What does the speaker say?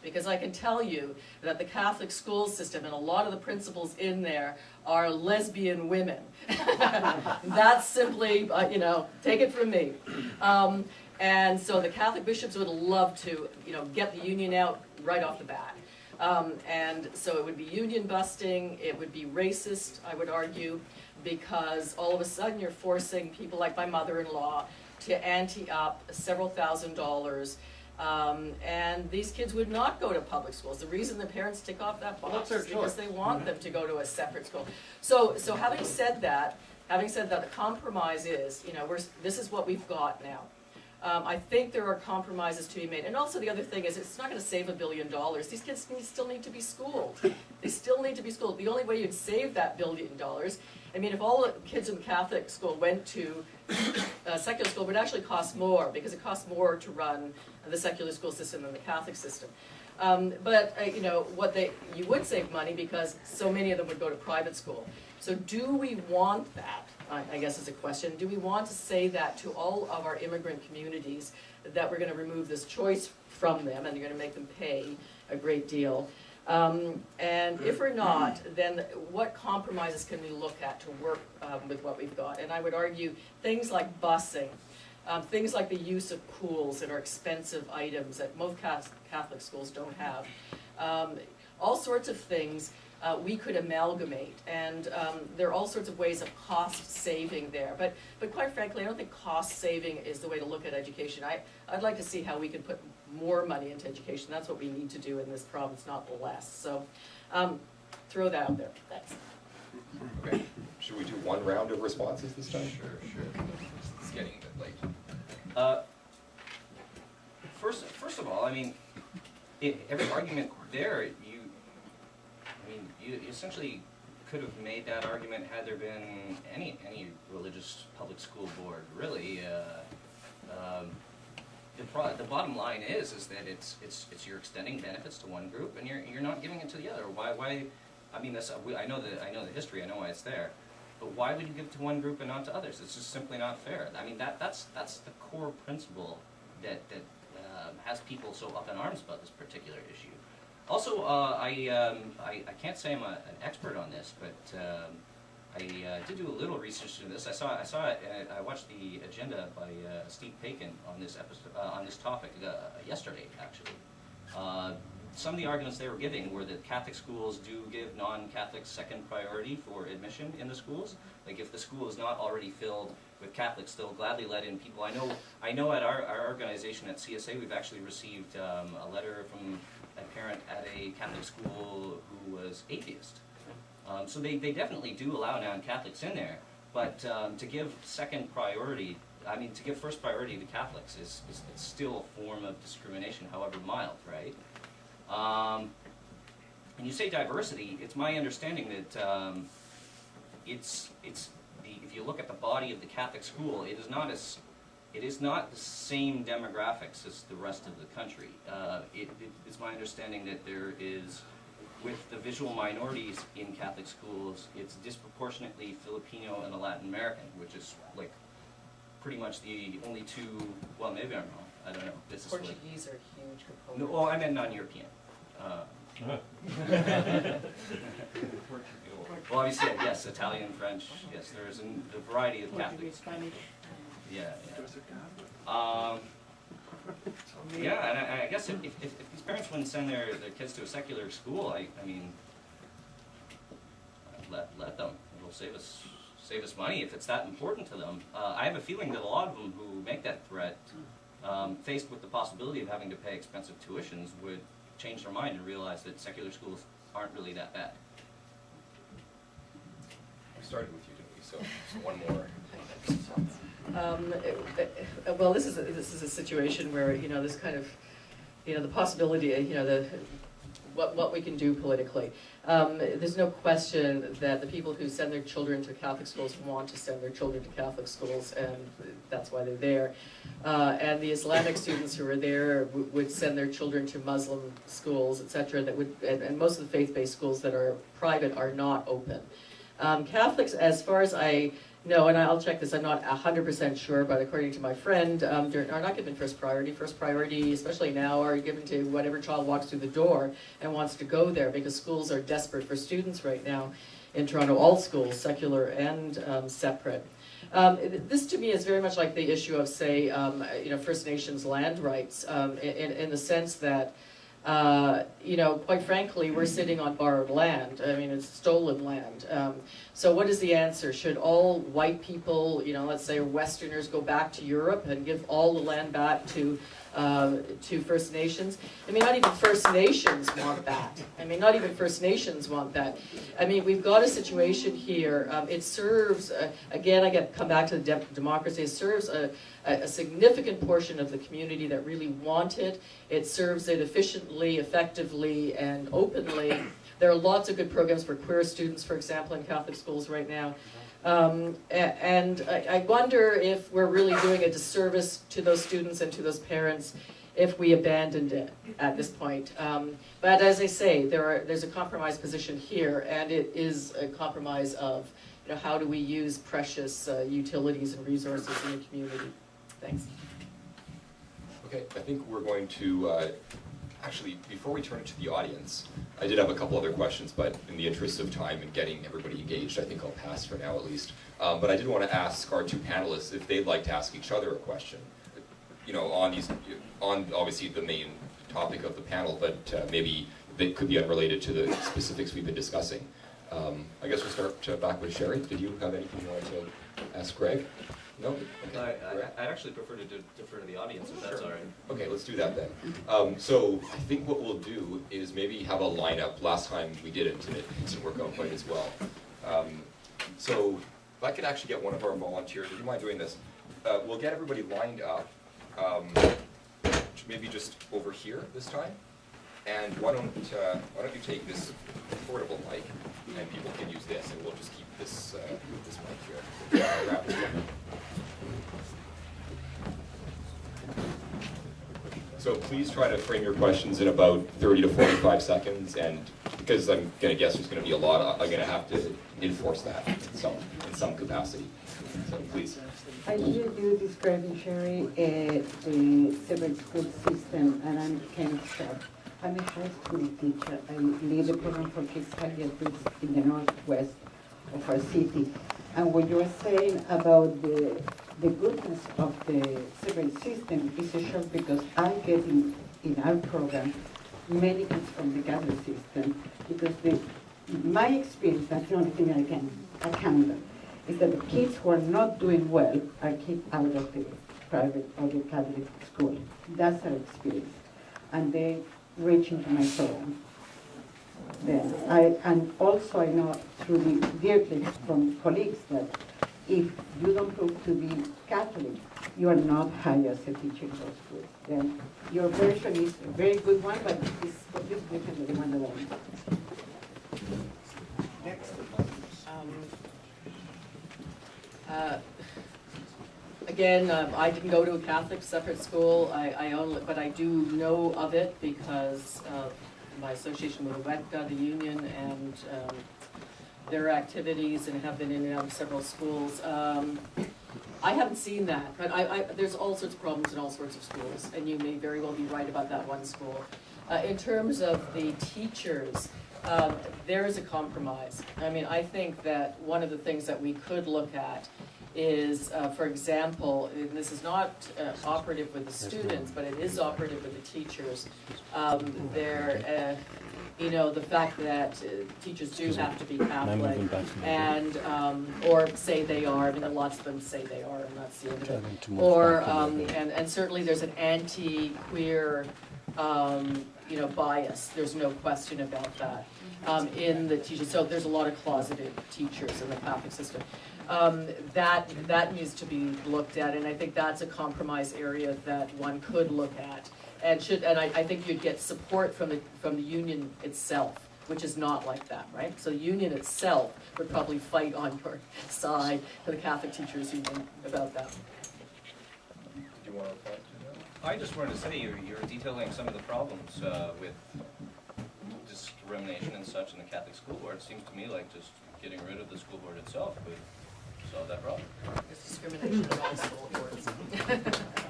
because I can tell you that the Catholic school system and a lot of the principals in there are lesbian women. That's simply, you know, take it from me. And so the Catholic bishops would love to, you know, get the union out right off the bat. And so it would be union busting, it would be racist, I would argue, because all of a sudden you're forcing people like my mother-in-law to ante up several $1,000s. And these kids would not go to public schools. The reason the parents tick off that box is because they want them to go to a separate school. So having said that, the compromise is, you know, this is what we've got now. I think there are compromises to be made. And also the other thing is, it's not going to save $1 billion. These kids still need to be schooled. They still need to be schooled. The only way you'd save that $1 billion, I mean, if all the kids in the Catholic school went to secular school, it would actually cost more, because it costs more to run the secular school system than the Catholic system. You know, you would save money because so many of them would go to private school. So do we want that, I guess is a question. Do we want to say that to all of our immigrant communities, that we're going to remove this choice from them and you're going to make them pay a great deal? And if we're not, then what compromises can we look at to work with what we've got? And I would argue things like busing, things like the use of pools that are expensive items that most Catholic schools don't have, all sorts of things we could amalgamate, and there are all sorts of ways of cost saving there. But quite frankly, I don't think cost saving is the way to look at education. I'd like to see how we can put more money into education. That's what we need to do in this province, not less. So throw that out there. Thanks. Okay. Should we do one round of responses this time? Sure. It's getting a bit late. First of all, I mean, every argument there, you essentially could have made that argument had there been any religious public school board, really. The bottom line is that it's you're extending benefits to one group and you're not giving it to the other. Why? I mean, I know the history. I know why it's there, but why would you give it to one group and not to others? It's just simply not fair. I mean, that's the core principle that has people so up in arms about this particular issue. Also, I can't say I'm an expert on this, but I did do a little research into this. I watched the agenda by Steve Paikin on this episode, on this topic yesterday, actually. Some of the arguments they were giving were that Catholic schools do give non-Catholics second priority for admission in the schools. Like if the school is not already filled with Catholics, they'll gladly let in people. I know at our organization at CSA, we've actually received a letter from a parent at a Catholic school who was atheist. So they definitely do allow non-Catholics in there, but to give second priority, I mean to give first priority to Catholics is it's still a form of discrimination, however mild, right? And you say diversity, it's my understanding that if you look at the body of the Catholic school, it is not the same demographics as the rest of the country. It's my understanding that there is, with the visual minorities in Catholic schools, it's disproportionately Filipino and Latin American, which is like pretty much the only two, well maybe I'm wrong, I don't know. This Portuguese are a huge component. No, oh, I meant non-European. Well, obviously, yes, Italian, French, yes, there is a variety of Catholics. Spanish. Yeah. Yeah, and I guess if these parents wouldn't send their kids to a secular school, I mean, let them. It'll save us money if it's that important to them. I have a feeling that a lot of them who make that threat, faced with the possibility of having to pay expensive tuitions, would change their mind and realize that secular schools aren't really that bad. We started with you, didn't we? So one more. Well, this is a situation where, you know, this kind of, you know, the possibility, you know, what we can do politically. There's no question that the people who send their children to Catholic schools want to send their children to Catholic schools, and that's why they're there. And the Islamic students who are there would send their children to Muslim schools, etc. That would, and most of the faith-based schools that are private are not open. Catholics, as far as I No, and I'll check this, I'm not 100% sure, but according to my friend, are not given first priority. First priority, especially now, are given to whatever child walks through the door and wants to go there, because schools are desperate for students right now in Toronto, all schools, secular and separate. This to me is very much like the issue of, say, First Nations land rights, in the sense that, quite frankly, we're sitting on borrowed land. I mean, it's stolen land. So what is the answer? Should all white people, let's say Westerners, go back to Europe and give all the land back to First Nations? I mean, not even First Nations want that. I mean, we've got a situation here. It serves, again, come back to the democracy. It serves a significant portion of the community that really want it. It serves it efficiently, effectively, and openly. There are lots of good programs for queer students, for example, in Catholic schools right now. And I wonder if we're really doing a disservice to those students and to those parents if we abandoned it at this point. But as I say, there's a compromise position here, and it is a compromise of how do we use precious utilities and resources in the community. Thanks. Okay, I think we're going to, actually, before we turn it to the audience, I did have a couple other questions, but in the interest of time and getting everybody engaged, I think I'll pass for now at least. But I did want to ask our two panelists if they'd like to ask each other a question, on obviously the main topic of the panel, but maybe they could be unrelated to the specifics we've been discussing. I guess we'll start back with Cheri. Did you have anything you wanted to ask Greg? No? Okay. I'd actually prefer to defer to the audience, if that's all right. Okay, let's do that then. So I think what we'll do is maybe have a lineup. Last time we did it, and it didn't work out quite as well. So if I could actually get one of our volunteers, would you mind doing this? We'll get everybody lined up, maybe just over here this time. And why don't you take this portable mic, and people can use this, and we'll just keep this this mic here. So please try to frame your questions in about 30 to 45 seconds, and because I'm going to guess there's going to be a lot, I'm going to have to enforce that in some capacity. So please. I hear you describing, Cheri, the separate school system, and I'm kind of shocked. I'm a high school teacher. I lead a program for kids psychiatrists in the northwest of our city. And what you're saying about the goodness of the separate system is a shock, because I get in our program many kids from the Catholic system, because my experience, that's the only thing I can handle, is that the kids who are not doing well are kicked out of the private or the Catholic school. That's our experience. And they reach into my program. Then and also I know through directly from colleagues that if you don't prove to be Catholic, you are not hired as a teacher in those schools. Then your version is a very good one, but it's completely different than the one that I want. Next. Again, I didn't go to a Catholic separate school. But I do know of it because of my association with AWECA, the union, and their activities, and have been in and out of several schools. I haven't seen that, but there's all sorts of problems in all sorts of schools, and you may very well be right about that one school. In terms of the teachers, there is a compromise. I mean, I think that one of the things that we could look at is, for example, and this is not operative with the students, but it is operative with the teachers. The fact that teachers do have to be Catholic, and or say they are. I mean, lots of them say they are, and that's the end of it. Or and certainly there's an anti-queer bias. There's no question about that in the teachers. So there's a lot of closeted teachers in the Catholic system. That needs to be looked at, and I think that's a compromise area that one could look at, and I think you'd get support from the union itself, which is not like that, right? So the union itself would probably fight on your side for the Catholic Teachers Union about that. Do you want to reply to that? I just wanted to say you're detailing some of the problems with discrimination and such in the Catholic school board. It seems to me like just getting rid of the school board itself would solve that problem. There's discrimination in all school boards.